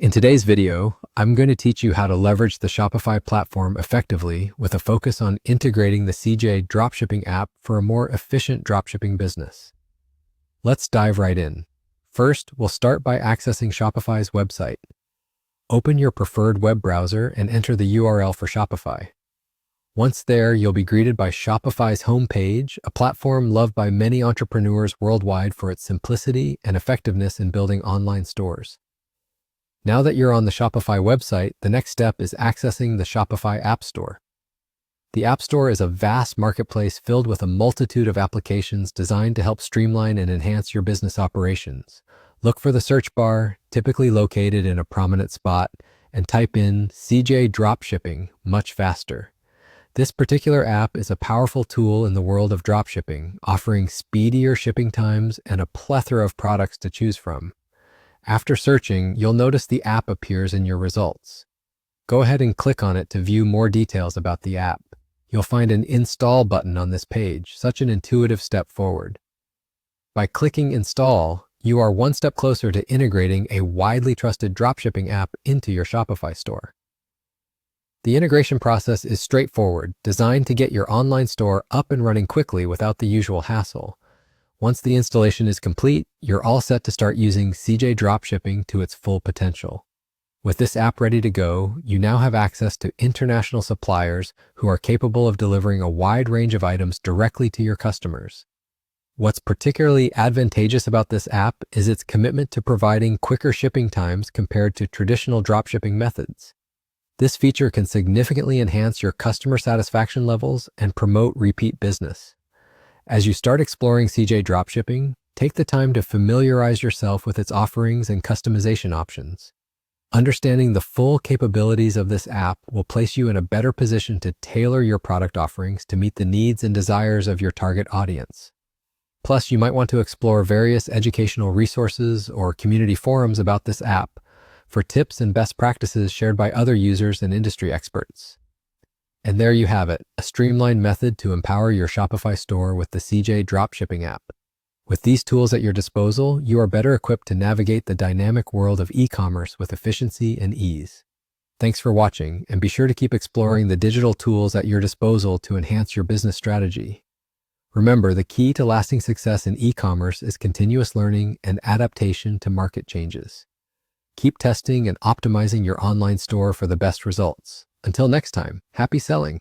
In today's video, I'm going to teach you how to leverage the Shopify platform effectively with a focus on integrating the CJ Dropshipping app for a more efficient dropshipping business. Let's dive right in. First, we'll start by accessing Shopify's website. Open your preferred web browser and enter the URL for Shopify. Once there, you'll be greeted by Shopify's homepage, a platform loved by many entrepreneurs worldwide for its simplicity and effectiveness in building online stores. Now that you're on the Shopify website, the next step is accessing the Shopify App Store. The App Store is a vast marketplace filled with a multitude of applications designed to help streamline and enhance your business operations. Look for the search bar, typically located in a prominent spot, and type in CJ Dropshipping much faster. This particular app is a powerful tool in the world of dropshipping, offering speedier shipping times and a plethora of products to choose from. After searching, you'll notice the app appears in your results. Go ahead and click on it to view more details about the app. You'll find an Install button on this page, such an intuitive step forward. By clicking Install, you are one step closer to integrating a widely trusted dropshipping app into your Shopify store. The integration process is straightforward, designed to get your online store up and running quickly without the usual hassle. Once the installation is complete, you're all set to start using CJ Dropshipping to its full potential. With this app ready to go, you now have access to international suppliers who are capable of delivering a wide range of items directly to your customers. What's particularly advantageous about this app is its commitment to providing quicker shipping times compared to traditional dropshipping methods. This feature can significantly enhance your customer satisfaction levels and promote repeat business. As you start exploring CJ Dropshipping, take the time to familiarize yourself with its offerings and customization options. Understanding the full capabilities of this app will place you in a better position to tailor your product offerings to meet the needs and desires of your target audience. Plus, you might want to explore various educational resources or community forums about this app for tips and best practices shared by other users and industry experts. And there you have it, a streamlined method to empower your Shopify store with the CJ Dropshipping app. With these tools at your disposal, you are better equipped to navigate the dynamic world of e-commerce with efficiency and ease. Thanks for watching, and be sure to keep exploring the digital tools at your disposal to enhance your business strategy. Remember, the key to lasting success in e-commerce is continuous learning and adaptation to market changes. Keep testing and optimizing your online store for the best results. Until next time, happy selling.